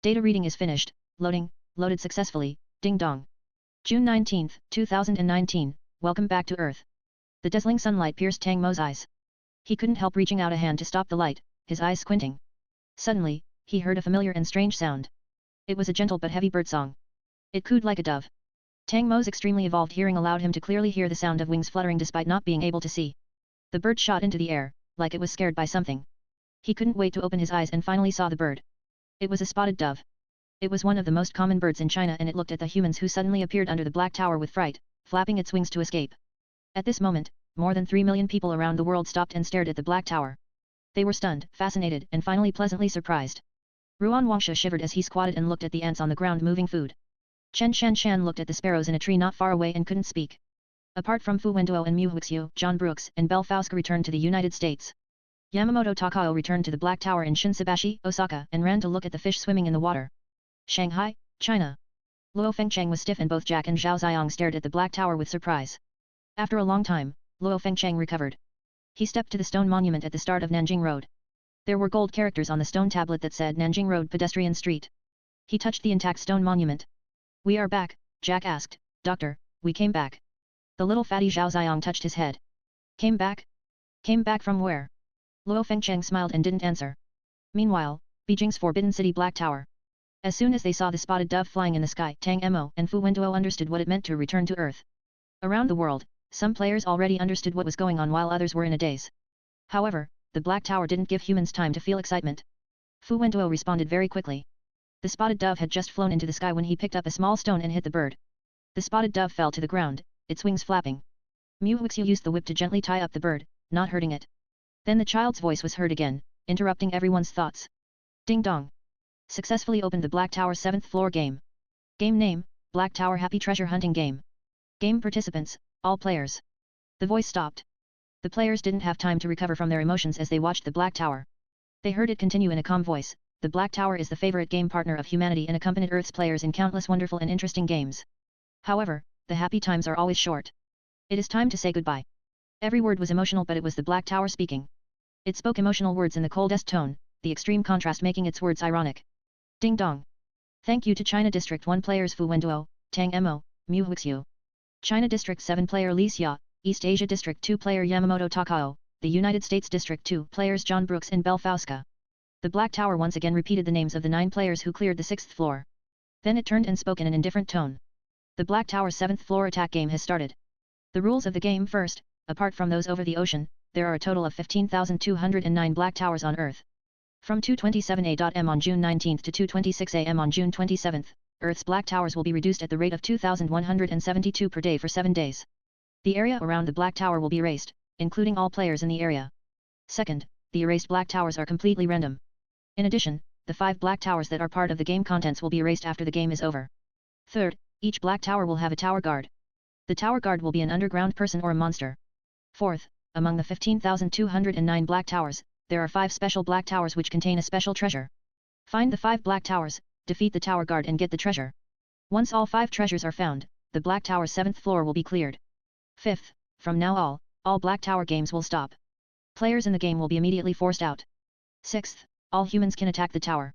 Data reading is finished, loaded successfully, ding dong. June 19, 2019, welcome back to Earth. The dazzling sunlight pierced Tang Mo's eyes. He couldn't help reaching out a hand to stop the light, his eyes squinting. Suddenly, he heard a familiar and strange sound. It was a gentle but heavy bird song. It cooed like a dove. Tang Mo's extremely evolved hearing allowed him to clearly hear the sound of wings fluttering despite not being able to see. The bird shot into the air, like it was scared by something. He couldn't wait to open his eyes and finally saw the bird. It was a spotted dove. It was one of the most common birds in China and it looked at the humans who suddenly appeared under the black tower with fright, flapping its wings to escape. At this moment, more than 3 million people around the world stopped and stared at the black tower. They were stunned, fascinated and finally pleasantly surprised. Ruan Wangsha shivered as he squatted and looked at the ants on the ground moving food. Chen Shan looked at the sparrows in a tree not far away and couldn't speak. Apart from Fu Wenduo and Mu Huixiu, John Brooks and Belle Fauske returned to the United States. Yamamoto Takao returned to the Black Tower in Shinsaibashi, Osaka, and ran to look at the fish swimming in the water. Shanghai, China. Luo Fengcheng was stiff and both Jack and Zhao Xiang stared at the Black Tower with surprise. After a long time, Luo Fengcheng recovered. He stepped to the stone monument at the start of Nanjing Road. There were gold characters on the stone tablet that said Nanjing Road Pedestrian Street. He touched the intact stone monument. "We are back," Jack asked. "Doctor, we came back." The little fatty Zhao Xiang touched his head. "Came back? Came back from where?" Luo Fengcheng smiled and didn't answer. Meanwhile, Beijing's Forbidden City Black Tower. As soon as they saw the spotted dove flying in the sky, Tang Mo and Fu Wenduo understood what it meant to return to Earth. Around the world, some players already understood what was going on while others were in a daze. However, the Black Tower didn't give humans time to feel excitement. Fu Wenduo responded very quickly. The spotted dove had just flown into the sky when he picked up a small stone and hit the bird. The spotted dove fell to the ground, its wings flapping. Mu Huixiu used the whip to gently tie up the bird, not hurting it. Then the child's voice was heard again, interrupting everyone's thoughts. Ding dong. Successfully opened the Black Tower 7th floor game. Game name, Black Tower Happy Treasure Hunting Game. Game participants, all players. The voice stopped. The players didn't have time to recover from their emotions as they watched the Black Tower. They heard it continue in a calm voice. The Black Tower is the favorite game partner of humanity and accompanied Earth's players in countless wonderful and interesting games. However, the happy times are always short. It is time to say goodbye. Every word was emotional, but it was the Black Tower speaking. It spoke emotional words in the coldest tone, the extreme contrast making its words ironic. Ding dong. Thank you to China District 1 players Fu Wenduo, Tang Mo, Mu Huixiu. China District 7 player Li Xia, East Asia District 2 player Yamamoto Takao, the United States District 2 players John Brooks and Belle Fauske. The Black Tower once again repeated the names of the 9 players who cleared the 6th floor. Then it turned and spoke in an indifferent tone. The Black Tower 7th floor attack game has started. The rules of the game first, apart from those over the ocean, there are a total of 15,209 Black Towers on Earth. From 2:27 a.m. on June 19 to 2:26 a.m. on June 27, Earth's Black Towers will be reduced at the rate of 2,172 per day for 7 days. The area around the Black Tower will be erased, including all players in the area. Second, the erased Black Towers are completely random. In addition, the 5 Black Towers that are part of the game contents will be erased after the game is over. Third, each Black Tower will have a Tower Guard. The Tower Guard will be an underground person or a monster. Fourth, among the 15,209 Black Towers, there are 5 special Black Towers which contain a special treasure. Find the 5 Black Towers, defeat the Tower Guard and get the treasure. Once all 5 treasures are found, the Black Tower's 7th floor will be cleared. Fifth, from now all Black Tower games will stop. Players in the game will be immediately forced out. Sixth, all humans can attack the tower.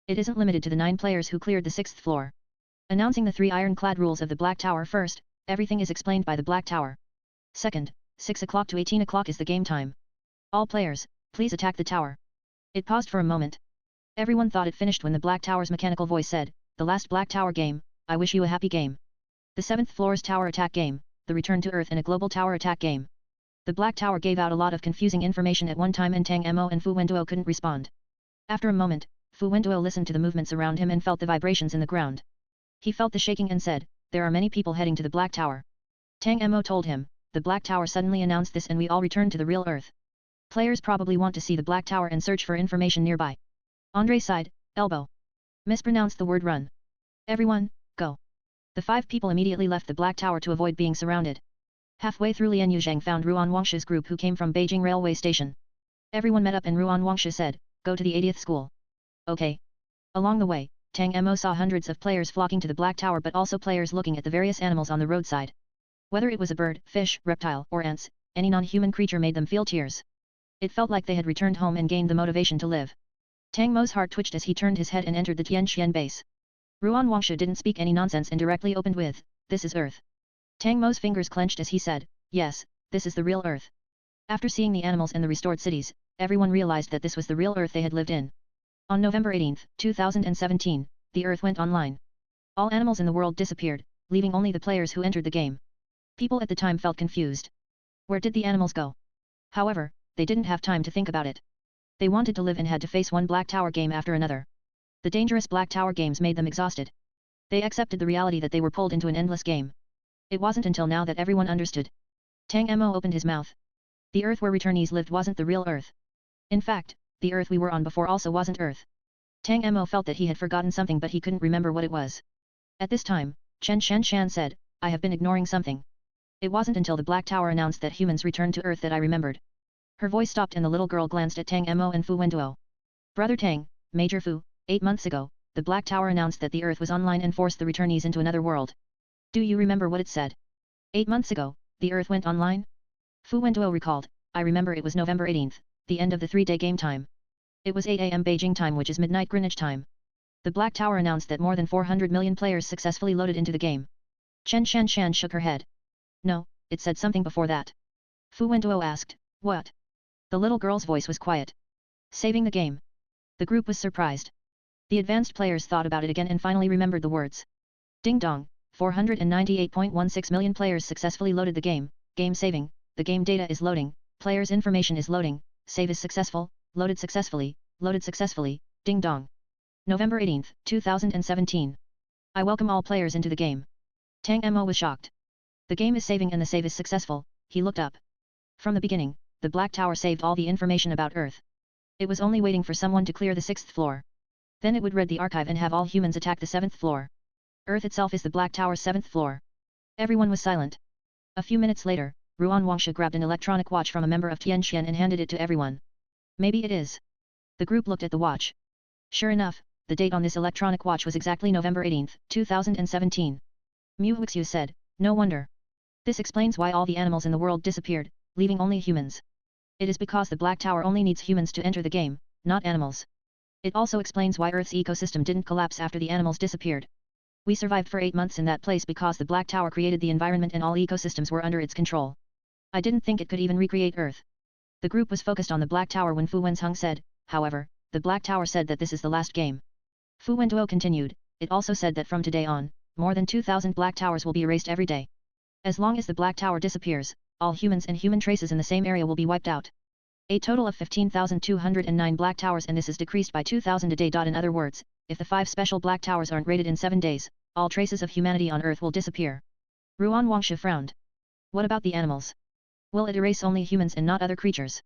It isn't limited to the 9 players who cleared the 6th floor. Announcing the 3 iron-clad rules of the Black Tower first, everything is explained by the Black Tower. Second, 6 o'clock to 18 o'clock is the game time. All players, please attack the tower. It paused for a moment. Everyone thought it finished when the Black Tower's mechanical voice said, the last Black Tower game, I wish you a happy game. The 7th floor's tower attack game, the return to Earth and a global tower attack game. The Black Tower gave out a lot of confusing information at one time and Tang Mo and Fu Wenduo couldn't respond. After a moment, Fu Wenduo listened to the movements around him and felt the vibrations in the ground. He felt the shaking and said, there are many people heading to the Black Tower. Tang Mo told him, the Black Tower suddenly announced this and we all returned to the real Earth. Players probably want to see the Black Tower and search for information nearby. Andre sighed, elbow. Mispronounced the word run. Everyone, go. The 5 people immediately left the Black Tower to avoid being surrounded. Halfway through Lian Yuzhang found Ruan Wangsha's group who came from Beijing railway station. Everyone met up and Ruan Wangsha said, go to the 80th school. Okay. Along the way, Tang Mo saw hundreds of players flocking to the Black Tower but also players looking at the various animals on the roadside. Whether it was a bird, fish, reptile, or ants, any non-human creature made them feel tears. It felt like they had returned home and gained the motivation to live. Tang Mo's heart twitched as he turned his head and entered the Tianqian base. Ruan Wangshu didn't speak any nonsense and directly opened with, "This is Earth." Tang Mo's fingers clenched as he said, "Yes, this is the real Earth." After seeing the animals in the restored cities, everyone realized that this was the real Earth they had lived in. On November 18, 2017, the Earth went online. All animals in the world disappeared, leaving only the players who entered the game. People at the time felt confused. Where did the animals go? However, they didn't have time to think about it. They wanted to live and had to face one Black Tower game after another. The dangerous Black Tower games made them exhausted. They accepted the reality that they were pulled into an endless game. It wasn't until now that everyone understood. Tang Mo opened his mouth. The Earth where returnees lived wasn't the real Earth. In fact, the Earth we were on before also wasn't Earth. Tang Mo felt that he had forgotten something but he couldn't remember what it was. At this time, Chen Shan said, "I have been ignoring something. It wasn't until the Black Tower announced that humans returned to Earth that I remembered." Her voice stopped and the little girl glanced at Tang Mo and Fu Wenduo. "Brother Tang, Major Fu, 8 months ago, the Black Tower announced that the Earth was online and forced the returnees into another world. Do you remember what it said?" 8 months ago, the Earth went online? Fu Wenduo recalled, "I remember it was November 18th, the end of the 3-day game time. It was 8 AM Beijing time, which is midnight Greenwich time. The Black Tower announced that more than 400 million players successfully loaded into the game." Chen Shan shook her head. "No, it said something before that." Fu Wenduo asked, "What?" The little girl's voice was quiet. "Saving the game." The group was surprised. The advanced players thought about it again and finally remembered the words. Ding dong, 498.16 million players successfully loaded the game, game saving, the game data is loading, players' information is loading, save is successful, loaded successfully, ding dong. November 18, 2017. I welcome all players into the game. Tang Mo was shocked. The game is saving and the save is successful, he looked up. From the beginning, the Black Tower saved all the information about Earth. It was only waiting for someone to clear the 6th floor. Then it would read the archive and have all humans attack the 7th floor. Earth itself is the Black Tower's 7th floor. Everyone was silent. A few minutes later, Ruan Wangshu grabbed an electronic watch from a member of Tianqian and handed it to everyone. Maybe it is. The group looked at the watch. Sure enough, the date on this electronic watch was exactly November 18, 2017. Mu Huixiu said, "No wonder. This explains why all the animals in the world disappeared, leaving only humans. It is because the Black Tower only needs humans to enter the game, not animals. It also explains why Earth's ecosystem didn't collapse after the animals disappeared. We survived for 8 months in that place because the Black Tower created the environment and all ecosystems were under its control. I didn't think it could even recreate Earth." The group was focused on the Black Tower when Fu Wenzheng said, "However, the Black Tower said that this is the last game." Fu Wenduo continued, "It also said that from today on, more than 2,000 Black Towers will be erased every day. As long as the Black Tower disappears, all humans and human traces in the same area will be wiped out. A total of 15,209 Black Towers, and this is decreased by 2,000 a day. In other words, if the 5 special Black Towers aren't raided in 7 days, all traces of humanity on Earth will disappear." Ruan Wangshu frowned. "What about the animals? Will it erase only humans and not other creatures?"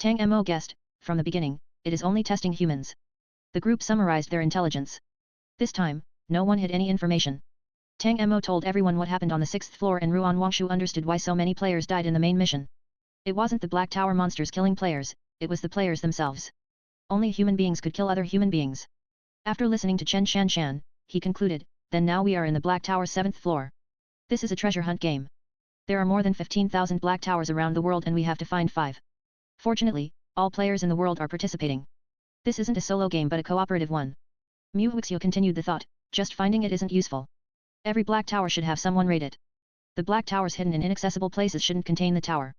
Tang Mo guessed, "From the beginning, it is only testing humans." The group summarized their intelligence. This time, no one had any information. Tang Mo told everyone what happened on the 6th floor and Ruan Wangshu understood why so many players died in the main mission. It wasn't the Black Tower monsters killing players, it was the players themselves. Only human beings could kill other human beings. After listening to Chen Shan, he concluded, "Then now we are in the Black Tower's 7th floor. This is a treasure hunt game. There are more than 15,000 Black Towers around the world and we have to find 5. Fortunately, all players in the world are participating. This isn't a solo game but a cooperative one." Mu Huixiu continued the thought, "Just finding it isn't useful. Every Black Tower should have someone raid it. The Black Towers hidden in inaccessible places shouldn't contain the tower.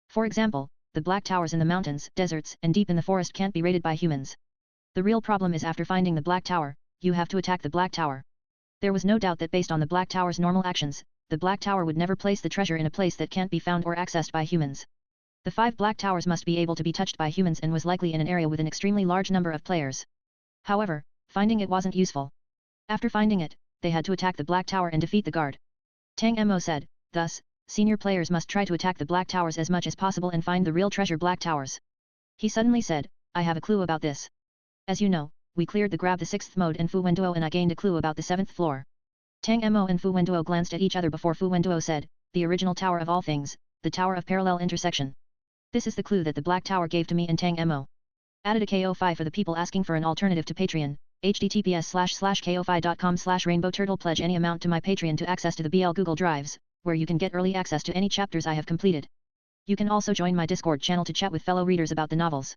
For example, the Black Towers in the mountains, deserts, and deep in the forest can't be raided by humans. The real problem is after finding the Black Tower, you have to attack the Black Tower." There was no doubt that based on the Black Tower's normal actions, the Black Tower would never place the treasure in a place that can't be found or accessed by humans. The 5 Black Towers must be able to be touched by humans and was likely in an area with an extremely large number of players. However, finding it wasn't useful. After finding it, they had to attack the Black Tower and defeat the guard. Tang Mo said, "Thus, senior players must try to attack the Black Towers as much as possible and find the real treasure Black Towers." He suddenly said, "I have a clue about this. As you know, we cleared the grab the 6th mode and Fu Wenduo and I gained a clue about the 7th floor." Tang Mo and Fu Wenduo glanced at each other before Fu Wenduo said, "The original tower of all things, the tower of parallel intersection. This is the clue that the Black Tower gave to me and Tang Mo." Added a KO5 for the people asking for an alternative to Patreon, https://ko-fi.com/rainbowturtle. Pledge any amount to my Patreon to access to the BL Google Drives, where you can get early access to any chapters I have completed. You can also join my Discord channel to chat with fellow readers about the novels.